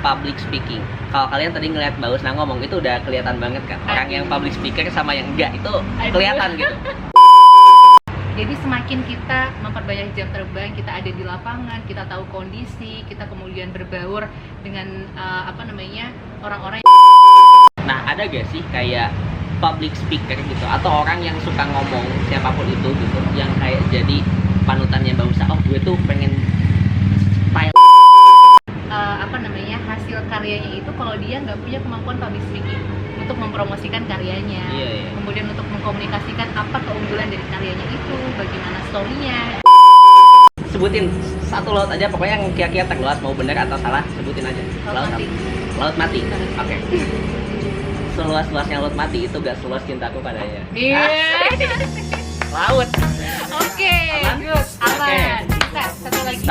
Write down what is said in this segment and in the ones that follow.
public speaking. Kalau kalian tadi ngeliat Mbak Husna ngomong itu udah kelihatan banget kan. Orang yang public speaker sama yang enggak itu kelihatan gitu. Jadi semakin kita memperbanyak jam terbang, kita ada di lapangan, kita tahu kondisi, kita kemudian berbaur dengan orang-orang. Nah, ada gak sih kayak public speaker gitu atau orang yang suka ngomong siapapun itu gitu yang kayak jadi panutannya Mbak Husna, oh gue tuh pengen style hasil karyanya itu kalau dia nggak punya kemampuan public speaking untuk mempromosikan karyanya, kemudian untuk mengkomunikasikan apa keunggulan dari karyanya itu, bagaimana story-nya. Sebutin satu laut aja pokoknya yang kira-kira terluas, mau benar atau salah sebutin aja. Laut mati. Oke. Seluas-luasnya laut mati itu gak seluas cintaku padanya. Laut. Oke, good. Aman. Bisa, satu lagi.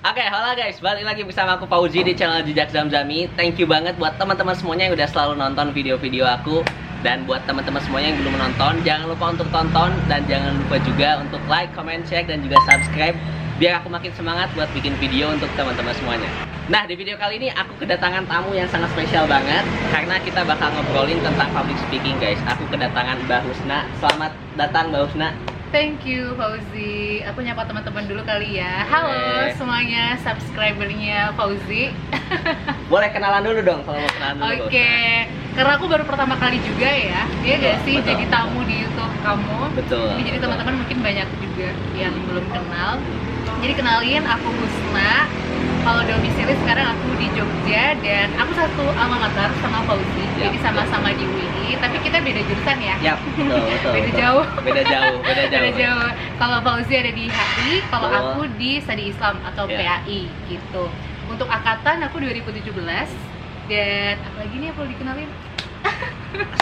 Oke, halo guys, balik lagi bersama aku Fauzi di channel Jejak Zamzami. Thank you banget buat teman-teman semuanya yang udah selalu nonton video-video aku. Dan buat teman-teman semuanya yang belum menonton, jangan lupa untuk tonton. Dan jangan lupa juga untuk like, comment, share, dan juga subscribe biar aku makin semangat buat bikin video untuk teman-teman semuanya. Nah, di video kali ini aku kedatangan tamu yang sangat spesial banget karena kita bakal ngobrolin tentang public speaking guys. Aku kedatangan Mbak Husna. Selamat datang Mbak Husna. Thank you Fauzi. Aku nyapa teman-teman dulu kali ya. Halo semuanya subscribernya Fauzi. Boleh kenalan dulu dong kalau mau kenalan dulu. Oke. Karena aku baru pertama kali juga ya. Dia gak sih jadi tamu di YouTube kamu. Betul. Jadi teman-teman mungkin banyak juga yang belum kenal. Jadi kenalin, aku Husna. Kalau domisili sekarang aku di Jogja dan aku satu alma mater sama Fauzi. Jadi sama-sama di UI, tapi kita beda jurusan ya. Yap, betul. Beda jauh. Beda jauh. Kalau Fauzi ada di HI, kalau aku di Studi Islam atau PAI gitu. Untuk angkatan aku 2017 dan apa lagi nih yang perlu dikenalin?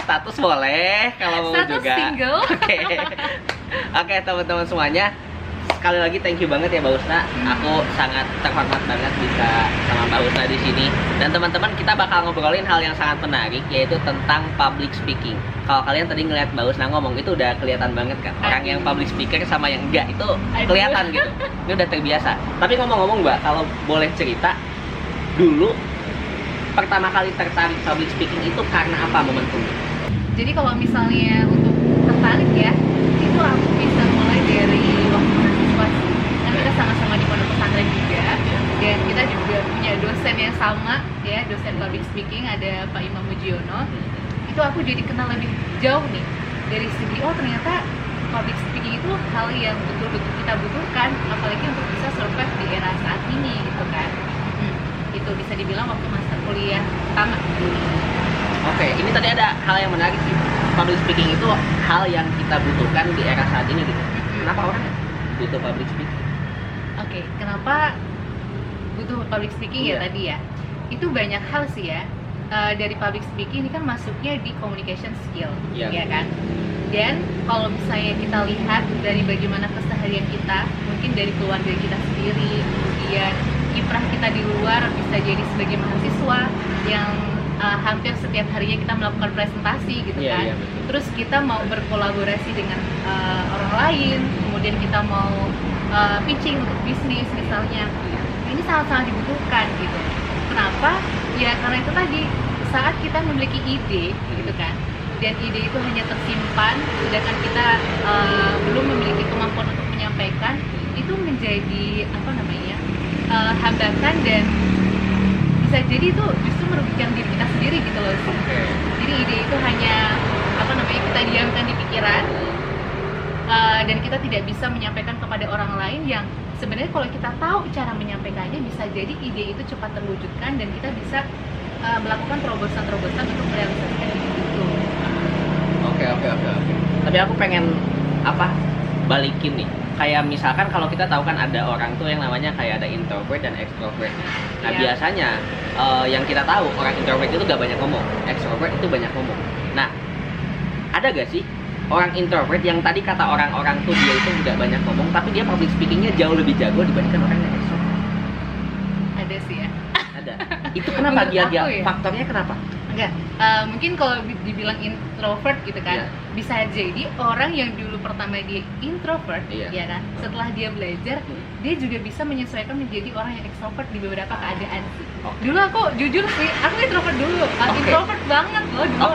Status boleh kalau mau status juga. Single. Oke, teman-teman semuanya. Sekali lagi thank you banget ya Mbak Husna. Aku sangat terhormat banget bisa sama Mbak Husna di sini. Dan teman-teman, kita bakal ngobrolin hal yang sangat menarik, yaitu tentang public speaking. Kalau kalian tadi ngeliat Mbak Husna ngomong itu udah kelihatan banget kan. Orang yang public speaker sama yang enggak itu kelihatan gitu. Ini udah terbiasa. Tapi ngomong-ngomong Mbak, kalau boleh cerita dulu pertama kali tertarik public speaking itu karena apa momentumnya? Jadi kalau misalnya untuk tertarik ya, itu aku bisa mulai dari waktu mahasiswa. Kan kita sama-sama di pondok pesantren juga, dan kita juga punya dosen yang sama ya, dosen public speaking, ada Pak Imam Mujiono. Itu aku jadi kenal lebih jauh nih dari segi ternyata public speaking itu hal yang betul-betul kita butuhkan, apalagi untuk bisa survive di era saat ini gitu kan. Itu bisa dibilang waktu masa kuliah pertama. Oke, ini tadi ada hal yang menarik sih. Public speaking itu hal yang kita butuhkan di era saat ini gitu. Kenapa orang butuh public speaking? Oke, kenapa butuh public speaking ya tadi ya? Itu banyak hal sih ya. Dari public speaking ini kan masuknya di communication skill, ya kan? Dan kalau misalnya kita lihat dari bagaimana keseharian kita, mungkin dari keluarga kita sendiri, kemudian kiprah kita di luar, bisa jadi sebagai mahasiswa yang hampir setiap harinya kita melakukan presentasi gitu kan. Terus kita mau berkolaborasi dengan orang lain, kemudian kita mau pitching untuk bisnis misalnya. Ini sangat-sangat dibutuhkan gitu. Kenapa? Ya karena itu tadi, saat kita memiliki ide gitu kan, dan ide itu hanya tersimpan, sedangkan kita belum memiliki kemampuan untuk menyampaikan, itu menjadi hambatan dan bisa jadi itu justru merugikan diri kita sendiri gitu loh sih. Jadi ide itu hanya kita diamkan di pikiran dan kita tidak bisa menyampaikan kepada orang lain yang sebenarnya kalau kita tahu cara menyampaikannya bisa jadi ide itu cepat terwujudkan dan kita bisa melakukan terobosan-terobosan untuk merealisasikan ide itu. Oke. Tapi aku pengen balikin nih. Kayak misalkan kalau kita tahu kan ada orang tuh yang namanya kayak ada introvert dan extrovert. Nah biasanya yang kita tahu orang introvert itu gak banyak ngomong, extrovert itu banyak ngomong. Nah ada gak sih orang introvert yang tadi kata orang-orang tuh dia itu gak banyak ngomong, tapi dia public speakingnya jauh lebih jago dibandingkan orang yang extrovert? Ada sih ya. Ada. Itu kenapa dia ya? Faktornya kenapa? Enggak, mungkin kalau dibilang introvert gitu kan, bisa jadi orang yang dulu pertama dia introvert, ya kan, setelah dia belajar, dia juga bisa menyesuaikan menjadi orang yang extrovert di beberapa keadaan. Dulu aku jujur sih, aku introvert dulu, introvert banget loh dulu.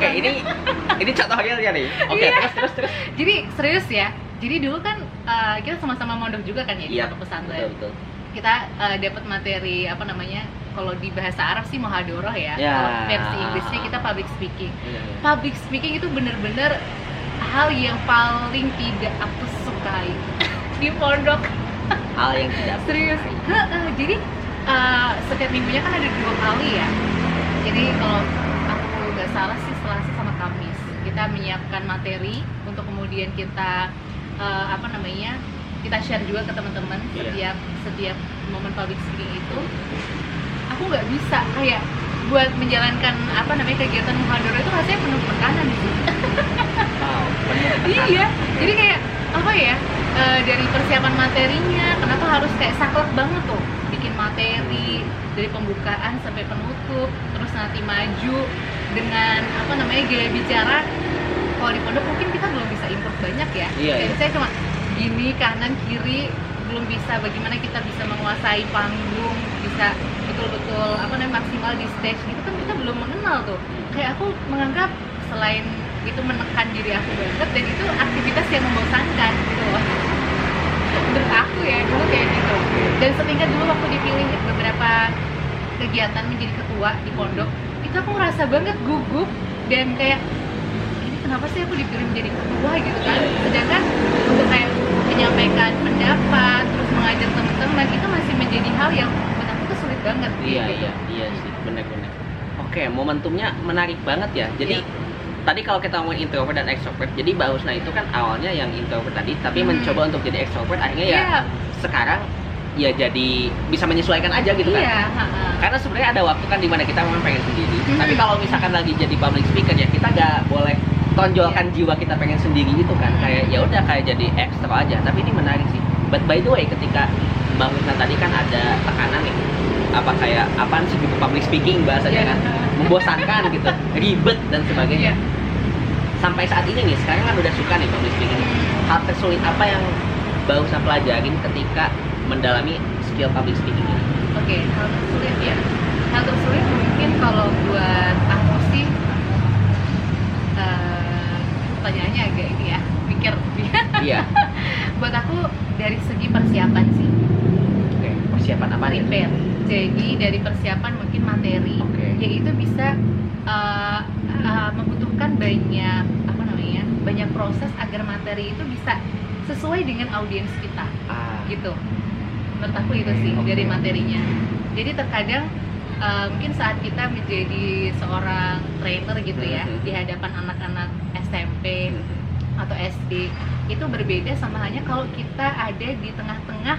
Ini contoh realnya nih. Terus. Jadi serius ya, jadi dulu kan kita sama-sama mondok juga kan ya di satu pesantren. Betul. Kita dapat materi apa namanya, kalau di bahasa Arab sih muhadharah ya. Kalau versi Inggrisnya kita public speaking. Public speaking itu benar-benar hal yang paling tidak aku sukai di pondok. Hal yang tidak serius. Jadi setiap minggunya kan ada 2 kali ya. Jadi kalau aku nggak salah sih Selasa sama Kamis kita menyiapkan materi untuk kemudian kita kita share juga ke teman-teman setiap momen public speaking itu. Aku nggak bisa kayak buat menjalankan kegiatan muhadharah itu rasanya penuh tekanan sih. Iya, jadi kayak dari persiapan materinya, kenapa harus kayak saklek banget tuh bikin materi dari pembukaan sampai penutup, terus nanti maju dengan gaya bicara. Kalau di pondok mungkin kita belum bisa improve banyak ya. Dan saya cuma gini kanan kiri, belum bisa bagaimana kita bisa menguasai panggung, bisa betul-betul maksimal di stage gitu kan, kita belum mengenal tuh. Kayak aku menganggap selain itu menekan diri aku banget, dan itu aktivitas yang membosankan gitu loh. Menurut aku ya dulu kayak gitu. Dan setingkat dulu waktu dipilih beberapa kegiatan menjadi ketua di pondok, itu aku ngerasa banget gugup dan kayak kenapa sih aku dipilih menjadi ketua gitu kan, sedangkan untuk kayak menyampaikan pendapat terus mengajar teman-teman itu masih menjadi hal yang menurut aku tuh sulit banget. Iya sih, benar-benar. Oke, momentumnya menarik banget ya. Jadi tadi kalau kita ngomongin introvert dan extrovert, jadi Mbak Husna itu kan awalnya yang introvert tadi, tapi mencoba untuk jadi extrovert, akhirnya sekarang ya jadi bisa menyesuaikan aja gitu kan. Karena sebenarnya ada waktu kan dimana kita memang pengen sendiri, tapi kalau misalkan lagi jadi public speaker ya kita nggak boleh tonjolkan jiwa kita pengen sendiri gitu kan. Kayak ya udah kayak jadi ekstra aja. Tapi ini menarik sih. But by the way, ketika Mbak Husna tadi kan ada tekanan nih, apaan sih gitu public speaking bahasanya kan, membosankan gitu, ribet dan sebagainya. Sampai saat ini nih, sekarang kan udah suka nih public speaking. Hal tersulit apa yang Mbak Husna pelajarin ketika mendalami skill public speaking ini? Oke, hal tersulit ya. Hal tersulit mungkin kalau buat aku sih, pertanyaannya agak ini ya, pikir. Iya. Buat aku dari segi persiapan sih. Oke, persiapan apa nih? Prepare. Jadi dari persiapan mungkin materi, yaitu bisa membutuhkan banyak proses agar materi itu bisa sesuai dengan audiens kita. Gitu. Menurut aku itu sih dari materinya. Jadi terkadang mungkin saat kita menjadi seorang trainer gitu ya, di hadapan anak-anak SMP atau SD, itu berbeda sama halnya kalau kita ada di tengah-tengah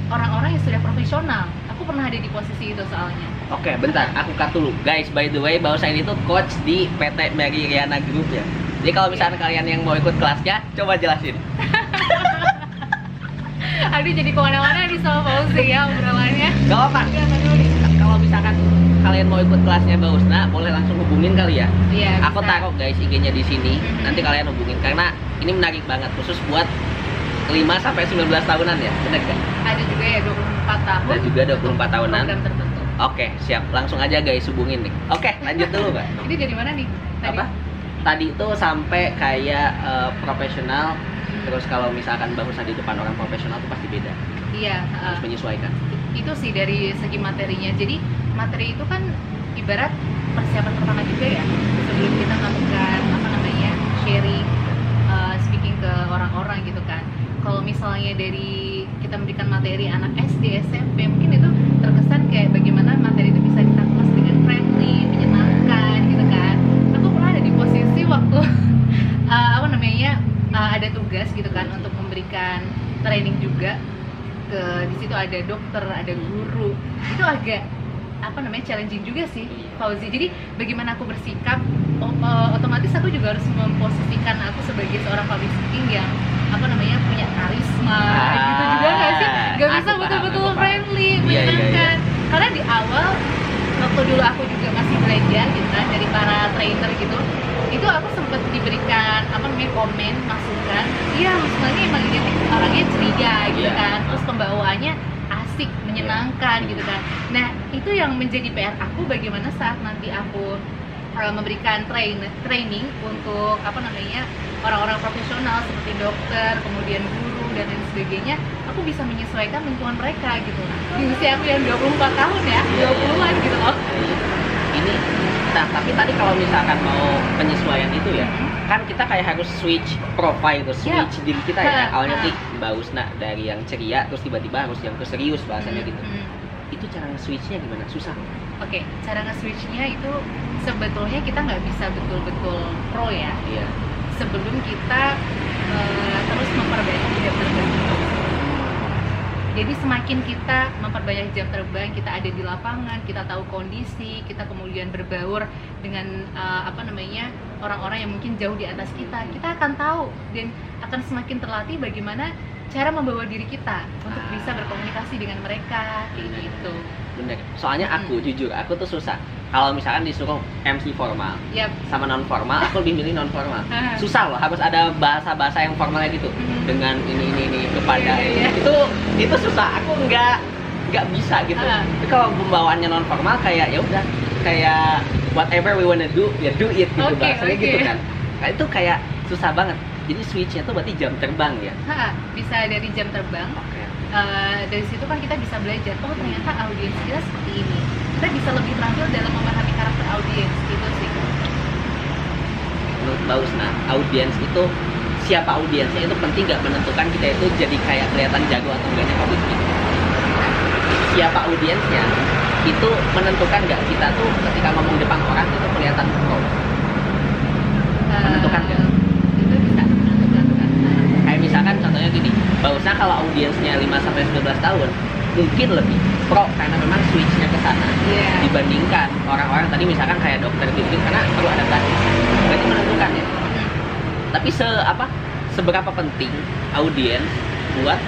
orang-orang yang sudah profesional. Aku pernah ada di posisi itu soalnya. Oke, bentar, aku cut dulu. Guys, by the way, bahwa saya itu coach di PT Mary Riana Group ya. Jadi kalau misalnya kalian yang mau ikut kelasnya, coba jelasin. Aduh, jadi kemana-mana nih sama Fauzi ya obrolannya. Gak apa-apa. Kalau misalkan kalian mau ikut kelasnya Mbak Husna, boleh langsung hubungin kali ya. Iya. Aku taruh guys IG-nya di sini. Nanti kalian hubungin karena ini menarik banget, khusus buat 5-19 tahunan ya, benar kan? Ada juga ya 24 tahun. Ada juga 24 tahunan. Program tertentu. Oke, siap. Langsung aja guys hubungin nih. Oke, lanjut dulu Kak. Ini dari mana nih? Apa? Tadi itu sampai kayak profesional. Terus kalau misalkan Mbak Husna di depan orang profesional itu pasti beda. Iya. Harus menyesuaikan. Itu sih dari segi materinya. Jadi materi itu kan ibarat persiapan pertama juga ya. Sebelum kita melakukan sharing, speaking ke orang-orang gitu kan. Kalau misalnya dari kita memberikan materi anak SD, SMP, mungkin itu terkesan kayak bagaimana materi itu bisa kita kemas dengan friendly, menyenangkan gitu kan. Aku pernah ada di posisi waktu ada tugas gitu kan untuk memberikan training juga di situ ada dokter, ada guru. Itu agak challenging juga sih Fauzi. Jadi bagaimana aku bersikap, otomatis aku juga harus memposisikan aku sebagai seorang public speaking yang punya karisma gitu juga nggak sih? Gak bisa betul-betul friendly, menyenangkan. Karena di awal waktu waktu dulu aku juga masih belajar gitu kan dari para trainer gitu, itu aku sempat diberikan komen, masukan. Iya, masukannya emang identik orangnya ceria gitu kan, terus pembawaannya asik, menyenangkan gitu kan. Nah, itu yang menjadi PR aku, bagaimana saat nanti aku memberikan training untuk orang-orang profesional seperti dokter, kemudian guru dan lain sebagainya, aku bisa menyesuaikan lingkungan mereka gitu. Di usia aku yang 24 tahun ya, 20-an gitu loh. Ini, nah tapi tadi kalau misalkan mau penyesuaian itu ya, kan kita kayak harus switch profile, switch diri kita ya. Awalnya sih Mbak Husna dari yang ceria, terus tiba-tiba harus yang ke serius bahasanya gitu. Itu cara nge-switchnya gimana? Susah? Oke, cara nge-switchnya itu sebetulnya kita nggak bisa betul-betul pro ya. Iya. Sebelum kita terus memperbaiki jam terbang. Jadi semakin kita memperbanyak jam terbang, kita ada di lapangan, kita tahu kondisi, kita kemudian berbaur dengan orang-orang yang mungkin jauh di atas kita akan tahu dan akan semakin terlatih bagaimana cara membawa diri kita untuk bisa berkomunikasi dengan mereka kayak gitu. Bener. Soalnya aku jujur, aku tuh susah. Kalau misalkan disuruh MC formal sama non formal, aku lebih milih non formal. Susah loh, harus ada bahasa-bahasa yang formalnya gitu. Dengan ini kepada itu susah. Aku nggak bisa gitu. Tapi kalau pembawaannya non formal kayak ya udah, kayak whatever we wanna do, ya do it gitu bahasanya gitu kan. Nah, itu kayak susah banget. Jadi switchnya tuh berarti jam terbang ya? Bisa dari jam terbang. Dari situ kan kita bisa belajar, oh ternyata audiens kita seperti ini. Kita bisa lebih terampil dalam memahami karakter audiens gitu sih. Menurut Mbak Husna, audiens itu siapa audiensnya itu penting nggak menentukan kita itu jadi kayak kelihatan jago atau enggaknya public speaking. Siapa audiensnya itu menentukan nggak kita tuh ketika ngomong depan orang itu kelihatan pro. Menentukan nggak? Itu bisa menentukan. Kayak misalkan contohnya gini, Mbak Husna kalau audiensnya 5-19 tahun mungkin lebih pro karena memang switchnya ke sana dibandingkan orang-orang tadi misalkan kayak dokter gitu karena perlu adaptasi. Berarti menentukan ya. Tapi seberapa penting audiens buat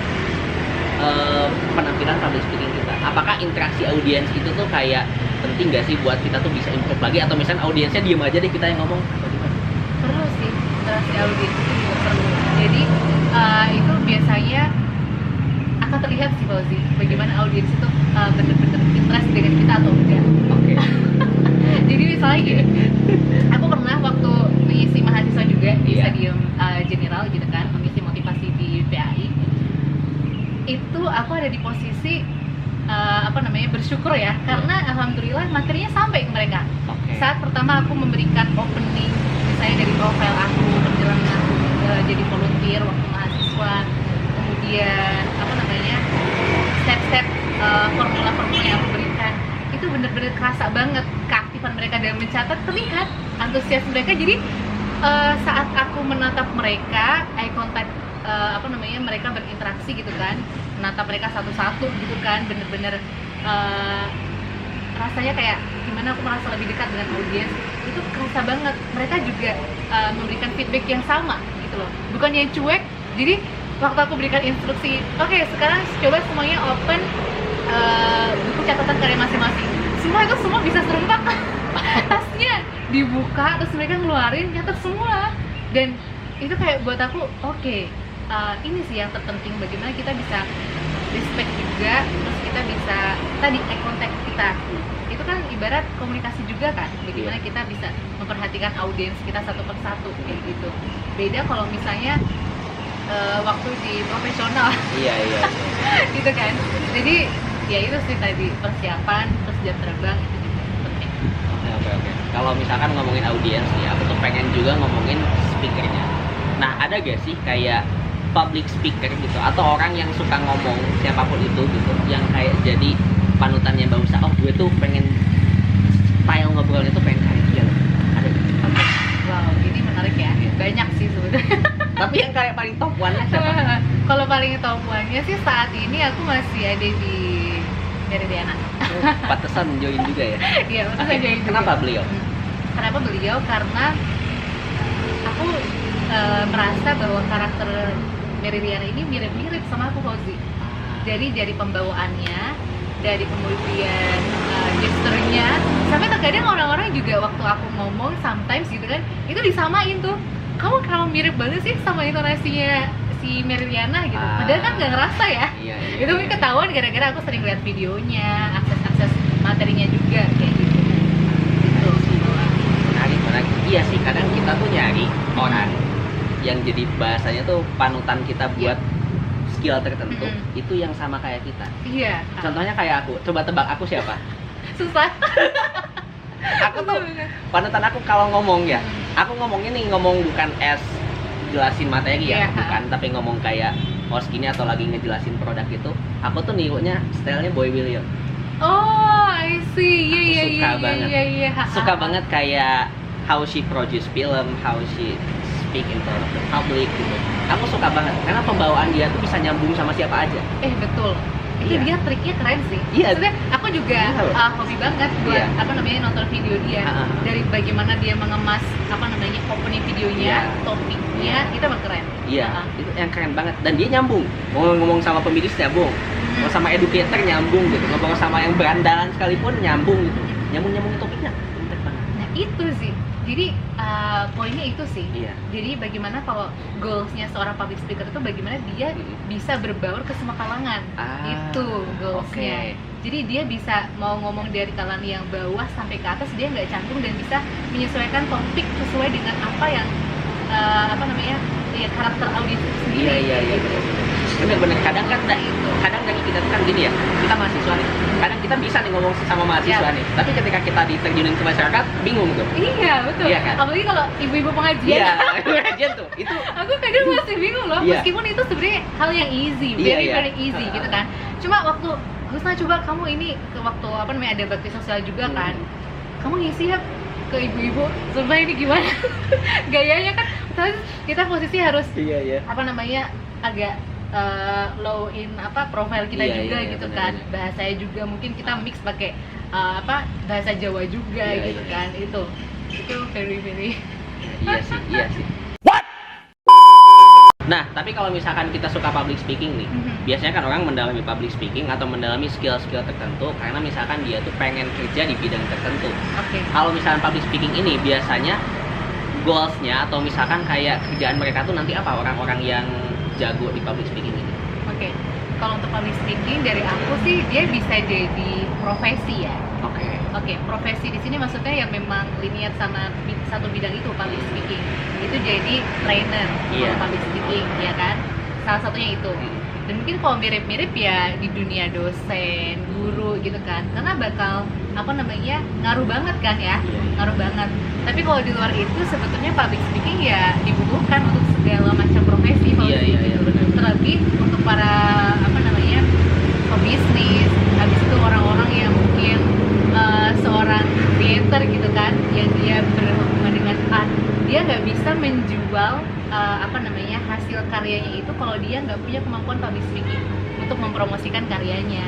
penampilan public speaking kita? Apakah interaksi audiens itu tuh kayak penting nggak sih buat kita tuh bisa improve lagi, atau misalnya audiensnya diem aja deh kita yang ngomong? Perlu sih, interaksi audiens itu juga perlu. Jadi itu biasanya akan terlihat sih Fauzi, bagaimana audiens itu benar-benar interest dengan kita atau enggak. Jadi misalnya gini, aku pernah waktu mengisi mahasiswa juga di Stadium General gitu kan, mengisi motivasi di PAI. Itu aku ada di posisi bersyukur ya, karena alhamdulillah materinya sampai ke mereka. Saat pertama aku memberikan opening, misalnya dari profil aku, perjalanan aku jadi volunteer waktu mahasiswa, kemudian step-step formula-formula yang aku berikan, itu benar-benar kerasa banget keaktifan mereka dalam mencatat, terlihat antusias mereka. Jadi saat aku menatap mereka, eye contact, mereka berinteraksi gitu kan, menatap mereka satu-satu gitu kan, bener-bener rasanya kayak gimana aku merasa lebih dekat dengan audiens, itu kerasa banget. Mereka juga memberikan feedback yang sama gitu loh, bukan yang cuek. Jadi waktu aku berikan instruksi, oke, sekarang coba semuanya open buku catatan karya masing-masing, semua bisa serempak. Tasnya dibuka, terus mereka ngeluarin, nyatet semua. Dan itu kayak buat aku, ini sih yang terpenting, bagaimana kita bisa respect juga, terus kita bisa tadi eye contact kita. Itu kan ibarat komunikasi juga kan, bagaimana kita bisa memperhatikan audiens kita satu persatu kayak gitu. Beda kalau misalnya waktu di profesional. Iya. Gitu kan. Jadi ya itu sih tadi, persiapan, terus jam terbang itu juga penting. Oke. Kalau misalkan ngomongin audiens nih, aku tuh pengen juga ngomongin speakernya. Nah, ada gak sih kayak public speaker gitu, atau orang yang suka ngomong siapapun itu gitu, yang kayak jadi panutannya Mbak Husna, oh gue tuh pengen style ngobrolnya tuh pengen kayak dia loh. Ada gak? Wow, ini menarik ya. Banyak sih sebetulnya. Tapi yang kayak paling top one-nya siapa? Kalau paling top one-nya sih saat ini aku masih ada di Meridiana. Pantesan join juga ya? Iya, pantesan join juga. Kenapa beliau? Kenapa beliau? Karena aku merasa bahwa karakter Meridiana ini mirip-mirip sama aku, Fauzi. Jadi dari pembawaannya, dari kemudian gesturnya, sampai terkadang orang-orang juga waktu aku ngomong sometimes gitu kan, itu disamain tuh, kamu kenapa mirip banget sih sama intonasinya si Meriana gitu, padahal kan nggak ngerasa ya. Iya, Itu mungkin ketahuan gara-gara aku sering lihat videonya, akses materinya juga kayak gitu. Gitu. Menarik. Iya sih, kadang kita tuh nyari orang yang jadi bahasanya tuh panutan kita buat skill tertentu, itu yang sama kayak kita. Iya. Contohnya kayak aku, coba tebak aku siapa? Susah. Aku tuh panutan aku kalau ngomong ya, aku ngomongnya nih ngomong bukan jelasin materi ya, bukan, tapi ngomong kayak host gini atau lagi ngejelasin produk itu, aku tuh nirunya stylenya Boy William. Oh, I see. Suka banget. Iya. Suka banget kayak how she produce film, how she speak in front of the public gitu. Aku suka banget karena pembawaan dia tuh bisa nyambung sama siapa aja. Betul. Itu dia triknya keren sih. Iya. Maksudnya aku juga hobi banget buat nonton video dia. Dari bagaimana dia mengemas opening videonya, topiknya, itu emang keren. Iya, itu yang keren banget. Dan dia nyambung. Ngomong sama pembilis nyambung. Ngomong sama educator nyambung gitu. Ngomong sama yang berandalan sekalipun nyambung gitu. Nyambung topiknya. Nah, itu sih. Jadi poinnya itu sih. Iya. Jadi bagaimana kalau goalsnya seorang public speaker itu bagaimana dia bisa berbaur ke semua kalangan. Itu goalsnya. Jadi dia bisa mau ngomong dari kalangan yang bawah sampai ke atas, dia nggak canggung dan bisa menyesuaikan topik sesuai dengan apa yang karakter audiens itu sendiri. Iya. Bener-bener kadang dari kita tuh kan gini ya, kita mahasiswa nih, kadang kita bisa nih ngomong sama mahasiswa nih, tapi ketika kita diterjunin ke masyarakat bingung tuh. Iya betul. Iya, kan? Apalagi kalau ibu-ibu pengajian. Iya, pengajian tuh itu aku kadang masih bingung loh, meskipun itu sebenarnya hal yang easy, very easy gitu kan. Cuma waktu Husna, coba kamu ini waktu ada bakti sosial juga kan, kamu ngisi ya ke ibu-ibu, sumpah ini gimana gayanya kan, kita posisi harus agak low in profile kita juga gitu kan, bahasanya juga mungkin kita mix pakai bahasa Jawa juga gitu kan, itu very iya sih. Nah, tapi kalau misalkan kita suka public speaking nih, biasanya kan orang mendalami public speaking atau mendalami skill-skill tertentu karena misalkan dia tuh pengen kerja di bidang tertentu. Kalau misalkan public speaking ini biasanya goals-nya atau misalkan kayak kerjaan mereka tuh nanti apa, orang-orang yang jago di public speaking ini? Kalau untuk public speaking dari aku sih dia bisa jadi profesi ya. Profesi di sini maksudnya yang memang linear sama satu bidang itu, public speaking. Itu jadi trainer kalau public speaking, ya kan? Salah satunya itu. Dan mungkin kalau mirip-mirip ya di dunia dosen, guru gitu kan. Karena bakal ngaruh banget kan ya, ngaruh banget. Tapi kalau di luar itu sebetulnya public speaking ya dibutuhkan untuk segala macam profesi. Terlebih untuk para pebisnis, habis itu orang-orang yang mungkin seorang creator gitu kan, yang dia berhubungan dengan art, dia nggak bisa menjual hasil karyanya itu kalau dia nggak punya kemampuan public speaking untuk mempromosikan karyanya,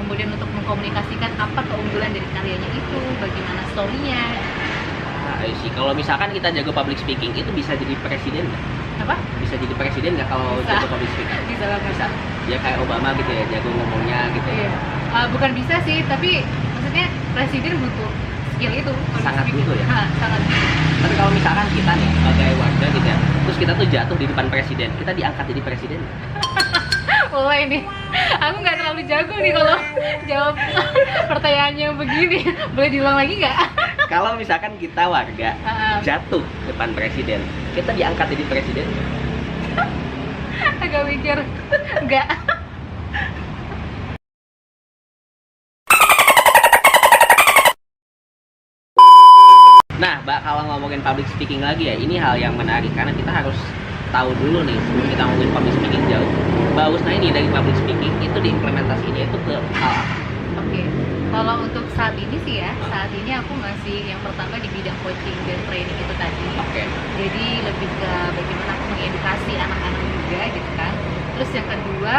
kemudian untuk mengkomunikasikan apa keunggulan dari karyanya itu, bagaimana story-nya. Kalau misalkan kita jago public speaking, itu bisa jadi presiden nggak? Apa? Bisa jadi presiden nggak kalau jago public speaking? Bisa. Ya kayak Obama gitu ya, jago ngomongnya gitu. Bukan bisa sih, tapi maksudnya presiden butuh skill itu. Sangat butuh ya? Sangat. Tapi kalau misalkan kita nih sebagai warga gitu ya, terus kita tuh jatuh di depan presiden, kita diangkat jadi presiden. Ini aku nggak terlalu jago nih kalau jawab pertanyaannya begini. Boleh diulang lagi nggak? Kalau misalkan kita warga jatuh depan presiden, kita diangkat jadi presiden? Agak mikir, enggak. Nah, Mbak, kalau ngomongin public speaking lagi ya, ini hal yang menarik karena kita harus tahu dulu nih sebelum kita ngomongin public speaking jauh. Mbak Husna ini dari public speaking itu diimplementasinya itu ke hal apa? Kalau untuk saat ini sih ya, saat ini aku masih yang pertama di bidang coaching dan training itu tadi. Jadi lebih ke bagaimana aku mengedukasi anak-anak juga gitu kan. Terus yang kedua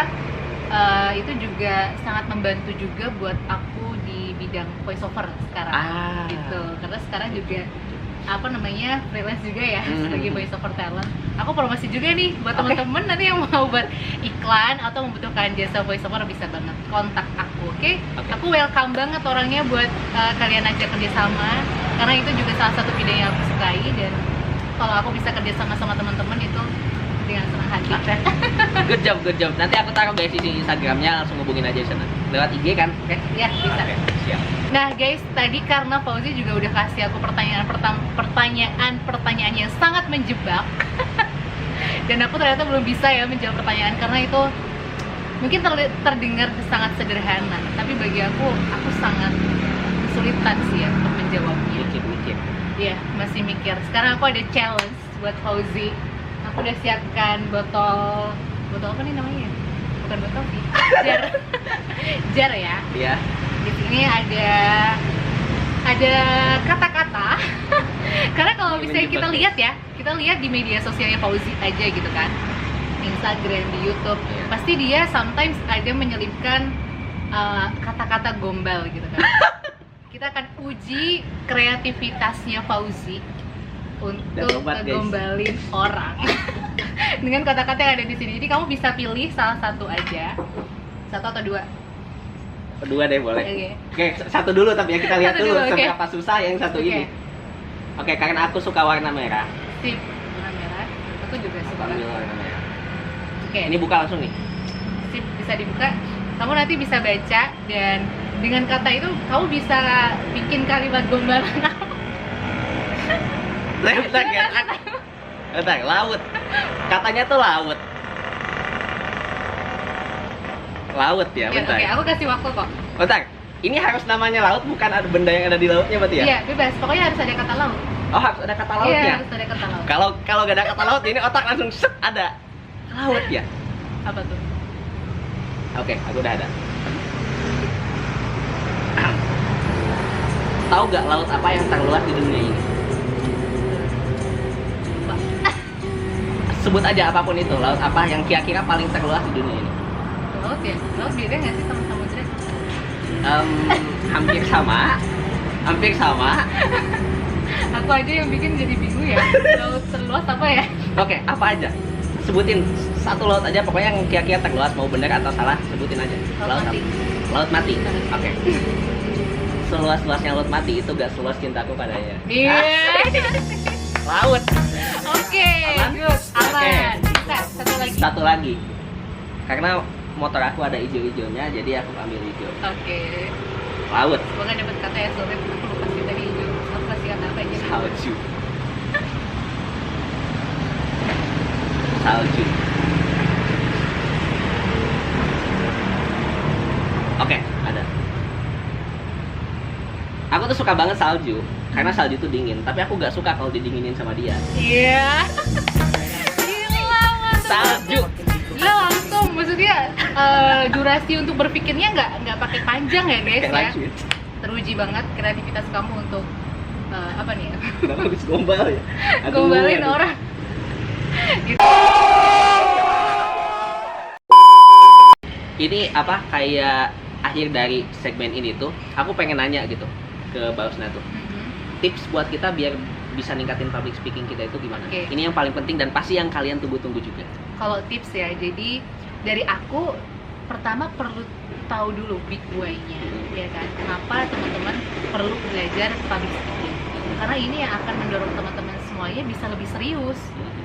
itu juga sangat membantu juga buat aku di bidang voiceover sekarang gitu. Karena sekarang juga freelance juga ya sebagai voice over talent. Aku promosi juga nih buat teman-teman nanti yang mau buat iklan atau membutuhkan jasa voice over bisa banget kontak aku, oke? Aku welcome banget orangnya buat kalian ajak kerjasama karena itu juga salah satu bidang yang aku sukai, dan kalau aku bisa kerjasama sama teman-teman itu dengan senang hati. Good job. Nanti aku taruh guys di Instagramnya, langsung hubungin aja di sana. Lewat IG kan? Oke? Ya, bisa. Siap. Nah guys, tadi karena Fauzi juga udah kasih aku pertanyaan yang sangat menjebak dan aku ternyata belum bisa ya menjawab pertanyaan karena itu mungkin terdengar sangat sederhana, tapi bagi aku sangat kesulitan sih ya untuk menjawabnya. Mikir. Iya, masih mikir. Sekarang aku ada challenge buat Fauzi. Aku udah siapkan botol apa nih namanya? Bukan botol sih, jar ya. Iya. Di sini ada kata-kata. Karena kalau misalnya kita lihat di media sosialnya Fauzi aja gitu kan, Instagram, di YouTube, pasti dia sometimes ada menyelipkan kata-kata gombal gitu kan. Kita akan uji kreativitasnya Fauzi untuk ngegombalin orang dengan kata-kata yang ada di sini. Jadi kamu bisa pilih salah satu aja, satu atau dua. Dua deh boleh. Oke, satu dulu tapi ya kita lihat dulu seberapa susah yang satu ini. Oke, karena aku suka warna merah. Sip, warna merah. Aku juga suka. Ambil warna merah. Oke. Ini buka langsung nih. Sip, bisa dibuka. Kamu nanti bisa baca dan dengan kata itu kamu bisa bikin kalimat gombalan apa? Bentar, laut. Katanya tuh laut. Laut ya, bentar. Oke, aku kasih waktu kok. Bentar, ini harus namanya laut, bukan ada benda yang ada di lautnya berarti ya? Iya, bebas. Pokoknya harus ada kata laut. Oh, harus ada kata lautnya? Iya, harus ada kata laut. Kalau gak ada kata laut, ini otak langsung set ada. Laut ya? Apa tuh? Oke, aku udah ada. Tahu gak laut apa yang terluas di dunia ini? Sebut aja apapun itu, laut apa yang kira-kira paling terluas di dunia ini? Laut ya? Laut beda nggak sih sama samudra? Hampir sama. Aku aja yang bikin jadi bingung ya. Laut terluas apa ya? Oke, apa aja? Sebutin satu laut aja, pokoknya yang kira-kira terluas, mau benar atau salah, sebutin aja. Laut mati. Laut mati. Oke. Seluas-luasnya laut mati itu gak seluas cintaku padanya. Iya. Laut. Oke, good. Aman. Bisa, satu lagi. Karena motor aku ada hijau-hijaunya, jadi aku ambil hijau. Oke. Laut. Semoga dapat kata yang sulit. Aku lupa sih tadi hijau. Aku kasih kata apa aja? Salju. Oke, ada. Aku tuh suka banget salju, karena salju tuh dingin. Tapi aku gak suka kalau didinginin sama dia. Iya. Gila, mantap. Salju. Gila, langsung. Maksudnya durasi untuk berpikirnya nggak pakai panjang ya guys ya. Teruji banget kreativitas kamu untuk apa nih ya? Kenapa habis gombal ya? Gombalin orang. Gitu. Ini apa kayak akhir dari segmen ini tuh, aku pengen nanya gitu ke Mbak Husna tuh. Tips buat kita biar bisa ningkatin public speaking kita itu gimana? Ini yang paling penting dan pasti yang kalian tunggu-tunggu juga. Kalau tips ya, jadi dari aku pertama perlu tahu dulu big why-nya, ya kan? Kenapa teman-teman perlu belajar public speaking? Karena ini yang akan mendorong teman-teman semuanya bisa lebih serius.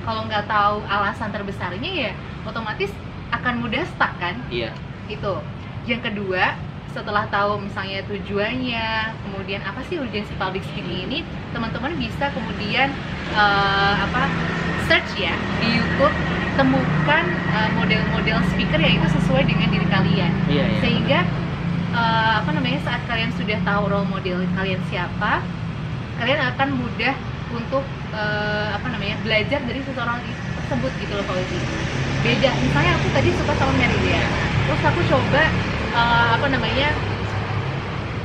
Kalau nggak tahu alasan terbesarnya ya otomatis akan mudah stuck kan? Iya. Itu. Yang kedua, setelah tahu misalnya tujuannya, kemudian apa sih urgensi public speaking ini, teman-teman bisa kemudian search ya di YouTube, temukan model-model speaker yang itu sesuai dengan diri kalian. Iya. Sehingga saat kalian sudah tahu role model kalian siapa, kalian akan mudah untuk belajar dari seseorang tersebut gitu loh Fauzi. Beda, misalnya aku tadi suka sama Merilia, terus aku coba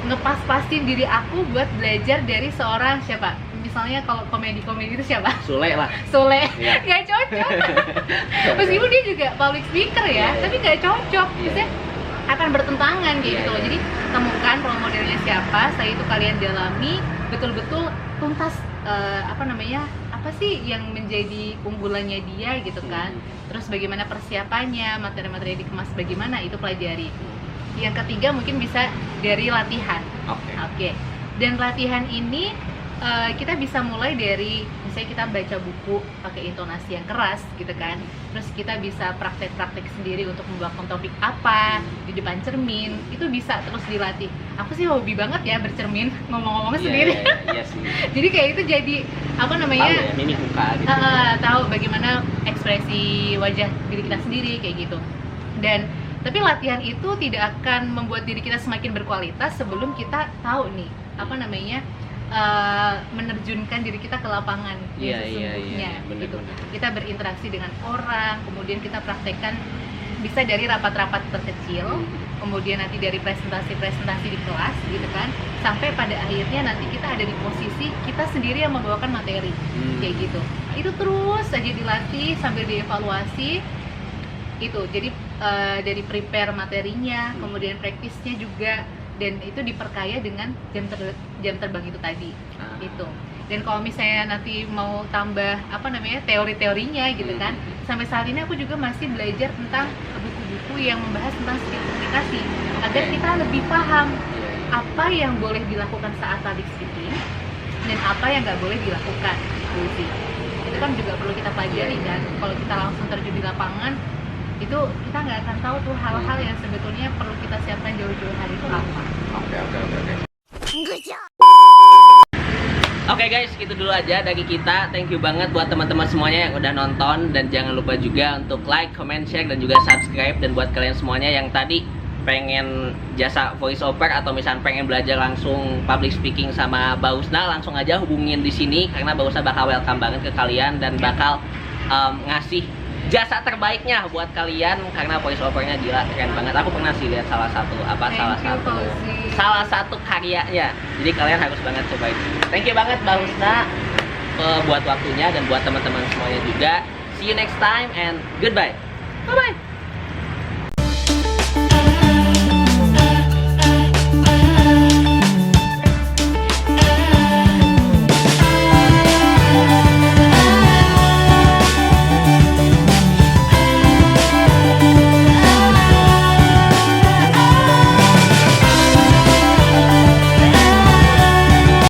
ngepas-pasin diri aku buat belajar dari seorang siapa? Misalnya kalau komedi-komedi itu siapa? Sule lah. Sule, yeah. Gak cocok. Meskipun dia juga public speaker ya, tapi gak cocok. Maksudnya akan bertentangan gitu loh. Jadi temukan role modelnya siapa, setelah itu kalian dalami betul-betul tuntas apa sih yang menjadi unggulannya dia gitu kan. Terus bagaimana persiapannya, materi-materi dikemas bagaimana, itu pelajari. Yang ketiga mungkin bisa dari latihan. Oke. Dan latihan ini kita bisa mulai dari misalnya kita baca buku pakai intonasi yang keras gitu kan. Terus kita bisa praktek-praktek sendiri untuk membawakan topik apa di depan cermin. Itu bisa terus dilatih. Aku sih hobi banget ya bercermin, ngomong-ngomong sendiri. Iya sih. Jadi kayak itu jadi Tahu ya, mimik muka gitu. Tahu bagaimana ekspresi wajah diri kita sendiri kayak gitu. Dan tapi latihan itu tidak akan membuat diri kita semakin berkualitas sebelum kita tahu nih menerjunkan diri kita ke lapangan sesungguhnya gitu. Kita berinteraksi dengan orang, kemudian kita praktekkan bisa dari rapat-rapat terkecil, kemudian nanti dari presentasi-presentasi di kelas gitu kan, sampai pada akhirnya nanti kita ada di posisi kita sendiri yang membawakan materi kayak gitu. Itu terus saja dilatih sambil dievaluasi itu. Jadi dari prepare materinya, kemudian praktisnya juga, dan itu diperkaya dengan jam terbang itu tadi gitu. Dan kalau misalnya nanti mau tambah teori-teorinya gitu kan, sampai saat ini aku juga masih belajar tentang buku-buku yang membahas tentang skill komunikasi agar kita lebih paham apa yang boleh dilakukan saat public speaking dan apa yang nggak boleh dilakukan. Itu kan juga perlu kita pelajari kan. Kalau kita langsung terjun di lapangan, itu kita nggak akan tahu tuh hal-hal yang sebetulnya perlu kita siapkan jauh-jauh hari itu apa. Oke guys, gitu dulu aja dari kita. Thank you banget buat teman-teman semuanya yang udah nonton, dan jangan lupa juga untuk like, comment, share, dan juga subscribe. Dan buat kalian semuanya yang tadi pengen jasa voice over atau misalnya pengen belajar langsung public speaking sama Mbak Husna, langsung aja hubungin di sini karena Mbak Husna bakal welcome banget ke kalian dan bakal ngasih jasa terbaiknya buat kalian karena voice overnya gila, keren banget. Aku pernah sih lihat salah satu karyanya. Jadi kalian harus banget cobain. Thank you banget Mbak Husna buat waktunya, dan buat teman-teman semuanya juga. See you next time and goodbye. Bye bye.